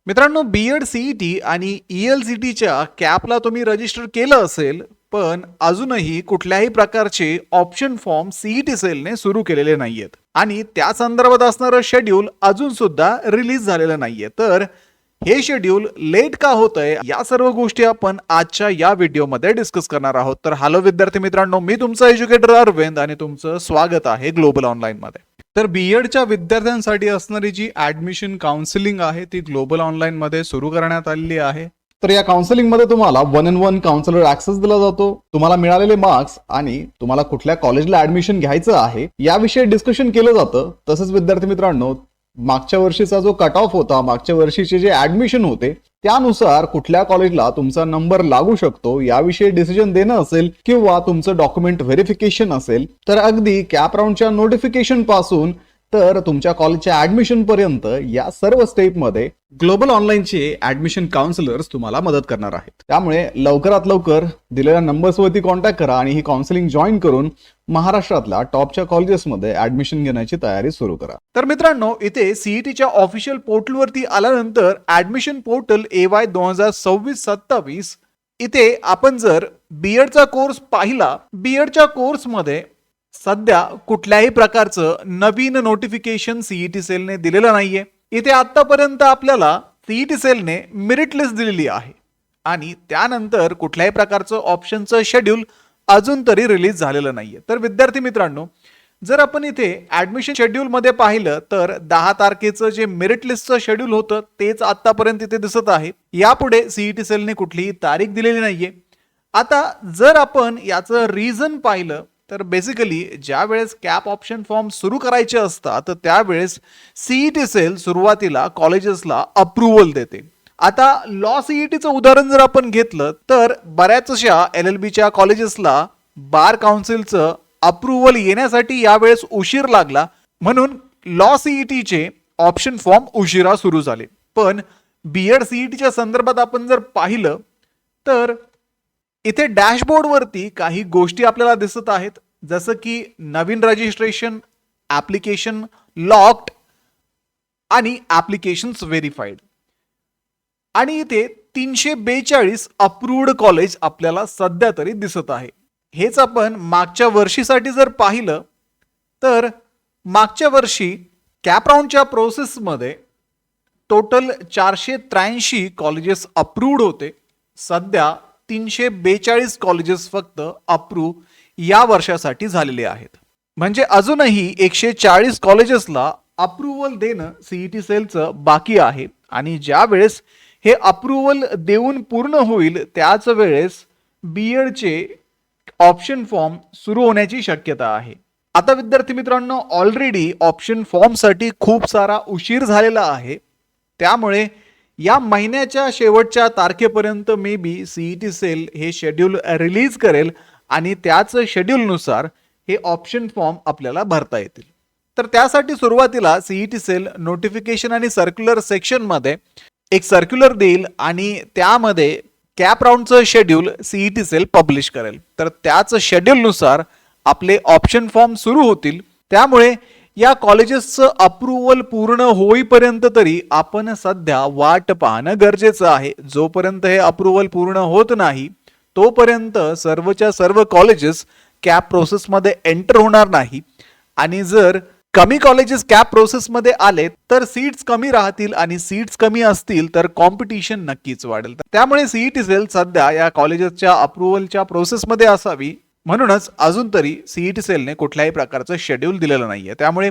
मित्रांनो, B.Ed CET आणि ईएलसीटीच्या कॅपला तुम्ही रजिस्टर केलं असेल, पण अजूनही कुठल्याही प्रकारचे ऑप्शन फॉर्म सीईटी सेलने सुरू केलेले नाहीयेत आणि त्या संदर्भात असणारं शेड्यूल अजून सुद्धा रिलीज झालेलं नाहीये. तर हे शेड्यूल लेट का होतंय, या सर्व गोष्टी आपण आजच्या या व्हिडिओमध्ये डिस्कस करणार आहोत. तर हॅलो विद्यार्थी मित्रांनो, मी तुमचा एज्युकेटर अरविंद आणि तुमचं स्वागत आहे ग्लोबल ऑनलाईन मध्ये. तर बीएडच्या विद्यार्थ्यांसाठी असणारी जी ऍडमिशन काउन्सिलिंग आहे ती ग्लोबल ऑनलाईन मध्ये सुरू करण्यात आलेली आहे. तर या काउन्सिलिंग मध्ये तुम्हाला 1-on-1 काउन्सिलर ऍक्सेस दिला जातो. तुम्हाला मिळालेले मार्क्स आणि तुम्हाला कुठल्या कॉलेजला ऍडमिशन घ्यायचं आहे याविषयी डिस्कशन केलं जातं. तसंच विद्यार्थी मित्रांनो, मागच्या वर्षीचा जो कट ऑफ होता, मागच्या वर्षीचे जे ऍडमिशन होते त्यानुसार कुठल्या कॉलेजला तुमचा नंबर लागू शकतो याविषयी डिसिजन देणं असेल किंवा तुमचं डॉक्युमेंट व्हेरिफिकेशन असेल, तर अगदी कॅप राऊंडच्या नोटिफिकेशन पासून तर तुमच्या कॉलेजच्या ऍडमिशन पर्यंत या सर्व स्टेपमध्ये ग्लोबल ऑनलाईनचे ऍडमिशन काउन्सिलर्स तुम्हाला मदत करणार आहेत. त्यामुळे लवकरात लवकर दिलेल्या नंबर्सवरती कॉन्टॅक्ट करा आणि ही काउन्सिलिंग जॉईन करून महाराष्ट्रातल्या टॉपच्या कॉलेजेसमध्ये ऍडमिशन घेण्याची तयारी सुरू करा. तर मित्रांनो, इथे सीईटीच्या ऑफिशियल पोर्टलवरती आल्यानंतर ऍडमिशन पोर्टल AY 2026-27 इथे आपण जर बीएडचा कोर्स पाहिला, बीएडच्या कोर्समध्ये सध्या कुठल्याही प्रकारचं नवीन नोटिफिकेशन सीईटी सेलने दिलेलं नाहीये. इथे आतापर्यंत आपल्याला सीईटी सेलने मेरिट लिस्ट दिलेली आहे आणि त्यानंतर कुठल्याही प्रकारचं ऑप्शनचं शेड्यूल अजून तरी रिलीज झालेलं नाहीये. तर विद्यार्थी मित्रांनो, जर आपण इथे ऍडमिशन शेड्यूल मध्ये पाहिलं तर 10 तारखेचं जे मेरिट लिस्टचं शेड्यूल होतं तेच आतापर्यंत इथे दिसत आहे. यापुढे सीईटी सेलने कुठलीही तारीख दिलेली नाहीये. आता जर आपण याचं रिझन पाहिलं तर बेसिकली ज्या वेळेस कॅप ऑप्शन फॉर्म सुरू करायचे असतात तर त्यावेळेस सीईटी सेल सुरुवातीला कॉलेजेसला अप्रुव्हल देते. आता लॉ सीईटीचं उदाहरण जर आपण घेतलं तर बऱ्याचशा LLBच्या कॉलेजेसला बार काउन्सिलचं अप्रुव्हल येण्यासाठी यावेळेस उशीर लागला, म्हणून लॉ सीईटीचे ऑप्शन फॉर्म उशिरा सुरू झाले. पण बीएड सीईटीच्या संदर्भात आपण जर पाहिलं तर इथे डॅशबोर्डवरती काही गोष्टी आपल्याला दिसत आहेत, जसं की नवीन रजिस्ट्रेशन, ऍप्लिकेशन लॉक्ड आणि ऍप्लिकेशन्स व्हेरीफाईड. आणि इथे 342 अप्रूव्ड कॉलेज आपल्याला सध्या तरी दिसत आहे. हेच आपण मागच्या वर्षीसाठी जर पाहिलं तर मागच्या वर्षी कॅप राऊंडच्या प्रोसेसमध्ये टोटल 483 कॉलेजेस अप्रूव्ड होते. सध्या 342 कॉलेजेस फक्त अप्रूव्ह या वर्षासाठी झालेले आहेत. म्हणजे अजूनही 140 कॉलेजेसला अप्रुव्हल देणं सीईटी सेलचं बाकी आहे आणि ज्या वेळेस हे अप्रुव्हल देऊन पूर्ण होईल त्याच वेळेस बीएडचे ऑप्शन फॉर्म सुरू होण्याची शक्यता आहे. आता विद्यार्थी मित्रांनो, ऑलरेडी ऑप्शन फॉर्मसाठी खूप सारा उशीर झालेला आहे. त्यामुळे या महिन्याच्या शेवटच्या तारखेपर्यंत मे बी सीईटी सेल हे शेड्यूल रिलीज करेल आणि त्याच शेड्यूलनुसार हे ऑप्शन फॉर्म आपल्याला भरता येतील. तर त्यासाठी सुरुवातीला सीईटी सेल नोटिफिकेशन आणि सर्क्युलर सेक्शनमध्ये एक सर्क्युलर देईल आणि त्यामध्ये कॅप राऊंडचं शेड्यूल सीईटी सेल पब्लिश करेल. तर त्याच शेड्यूलनुसार आपले ऑप्शन फॉर्म सुरू होतील. त्यामुळे या कॉलेजेसचं अप्रुव्हल पूर्ण होईपर्यंत तरी आपण सध्या वाट पाहणं गरजेचं आहे. जोपर्यंत हे अप्रुव्हल पूर्ण होत नाही तोपर्यंत सर्वच्या सर्व कॉलेजेस कॅप प्रोसेसमध्ये एंटर होणार नाही आणि जर कमी कॉलेजेस कॅप प्रोसेसमध्ये आले तर सीट्स कमी राहतील आणि सीट्स कमी असतील तर कॉम्पिटिशन नक्कीच वाढेल. त्यामुळे सीईटी सेल सध्या या कॉलेजेसच्या अप्रुव्हलच्या प्रोसेसमध्ये असावी, म्हणूनच अजून तरी सीईटी सेलने कुठल्याही प्रकारचं शेड्यूल दिलेलं नाहीये. त्यामुळे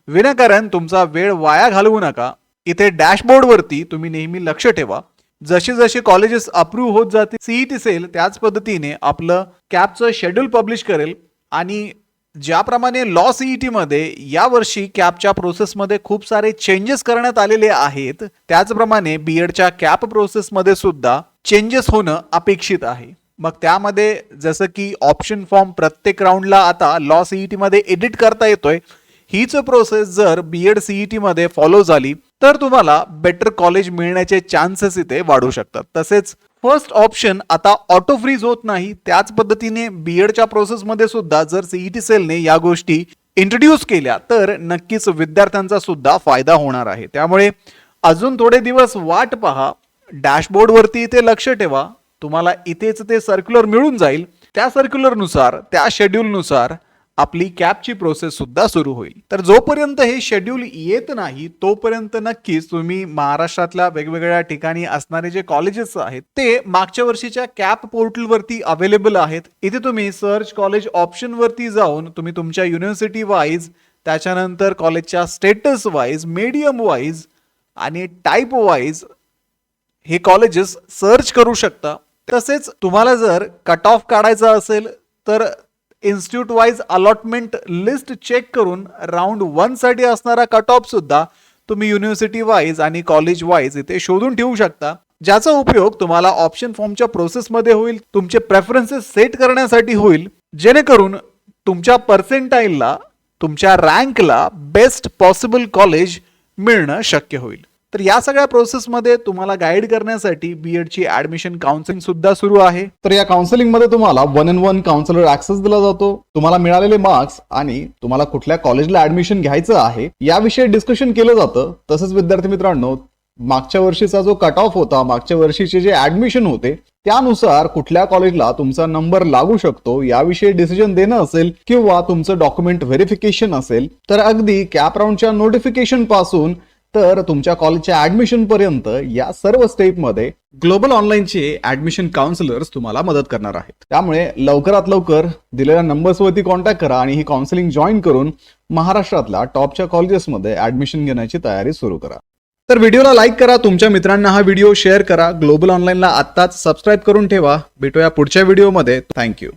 विनाकारण तुमचा वेळ वाया घालवू नका. इथे डॅशबोर्डवरती तुम्ही नेहमी लक्ष ठेवा, जसे जसे कॉलेजेस अप्रूव्ह होत जातील सीईटी सेल त्याच पद्धतीने आपलं कॅपचं शेड्यूल पब्लिश करेल. आणि ज्याप्रमाणे लॉ सीईटी मध्ये यावर्षी कॅपच्या प्रोसेसमध्ये खूप सारे चेंजेस करण्यात आलेले आहेत, त्याचप्रमाणे बीएडच्या कॅप प्रोसेसमध्ये सुद्धा चेंजेस होणं अपेक्षित आहे. मग त्यामध्ये जसं की ऑप्शन फॉर्म प्रत्येक राऊंडला आता लॉ सीईटी मध्ये एडिट करता येतोय, हीच प्रोसेस जर बीएड सीईटी मध्ये फॉलो झाली तर तुम्हाला बेटर कॉलेज मिळण्याचे चान्सेस इथे वाढू शकतात. तसेच फर्स्ट ऑप्शन आता ऑटो फ्रीज होत नाही. त्याच पद्धतीने बीएडच्या प्रोसेसमध्ये सुद्धा जर सीईटी सेलने या गोष्टी इंट्रोड्यूस केल्या तर नक्कीच विद्यार्थ्यांचा सुद्धा फायदा होणार आहे. त्यामुळे अजून थोडे दिवस वाट पहा, डॅशबोर्डवरती इथे लक्ष ठेवा, तुम्हाला इथेच ते सर्क्युलर मिळून जाईल. त्या सर्क्युलरनुसार, त्या शेड्यूलनुसार आपली कॅपची प्रोसेस सुद्धा सुरू होईल. तर जोपर्यंत हे शेड्यूल येत नाही तोपर्यंत नक्कीच तुम्ही महाराष्ट्रातल्या वेगवेगळ्या ठिकाणी असणारे जे कॉलेजेस आहेत ते मागच्या वर्षीच्या कॅप पोर्टलवरती अवेलेबल आहेत. इथे तुम्ही सर्च कॉलेज ऑप्शन वरती जाऊन तुम्ही तुमच्या युनिव्हर्सिटी वाईज, त्याच्यानंतर कॉलेजच्या स्टेटस वाईज, मीडियम वाईज आणि टाईप वाईज हे कॉलेजेस सर्च करू शकता. तसेच तुम्हाला जर कट ऑफ काढायचा असेल तर institute wise allotment list check करून राऊंड 1 साठी असणारा कट ऑफ सुद्धा तुम्ही युनिव्हर्सिटी वाईज आणि कॉलेज वाईज इथे शोधून ठेवू शकता, ज्याचा उपयोग तुम्हाला ऑप्शन फॉर्मच्या प्रोसेसमध्ये होईल, तुमचे प्रेफरन्सेस सेट करण्यासाठी होईल, जेणेकरून तुमच्या पर्सेंटाईलला, तुमच्या रँकला बेस्ट पॉसिबल कॉलेज मिळणं शक्य होईल. तर या सगळ्या प्रोसेसमध्ये तुम्हाला गाईड करण्यासाठी बीएडची ऍडमिशन काउन्सिलिंग सुद्धा सुरू आहे. तर या काउन्सिलिंग मध्ये तुम्हाला 1-on-1 काउन्सिलर ऍक्सेस दिला जातो. तुम्हाला मिळालेले मार्क्स आणि तुम्हाला कुठल्या कॉलेजला ऍडमिशन घ्यायचं आहे याविषयी डिस्कशन केलं जातं. तसंच विद्यार्थी मित्रांनो, मागच्या वर्षीचा जो कट ऑफ होता, मागच्या वर्षीचे जे ऍडमिशन होते त्यानुसार कुठल्या कॉलेजला तुमचा नंबर लागू शकतो याविषयी डिसिजन देणं असेल किंवा तुमचं डॉक्युमेंट व्हेरिफिकेशन असेल, तर अगदी कॅप राऊंडच्या नोटिफिकेशन पासून तर तुमच्या कॉलेजच्या ऍडमिशन पर्यंत या सर्व स्टेपमध्ये ग्लोबल ऑनलाईनचे ऍडमिशन काउन्सिलर्स तुम्हाला मदत करणार आहेत. त्यामुळे लवकरात लवकर दिलेल्या नंबर्सवरती कॉन्टॅक्ट करा आणि ही काउन्सिलिंग जॉईन करून महाराष्ट्रातल्या टॉपच्या कॉलेजेसमध्ये ऍडमिशन घेण्याची तयारी सुरू करा. तर व्हिडिओला लाईक करा, तुमच्या मित्रांना हा व्हिडिओ शेअर करा, ग्लोबल ऑनलाईनला आत्ताच सबस्क्राईब करून ठेवा. भेटूया पुढच्या व्हिडिओमध्ये. थँक्यू.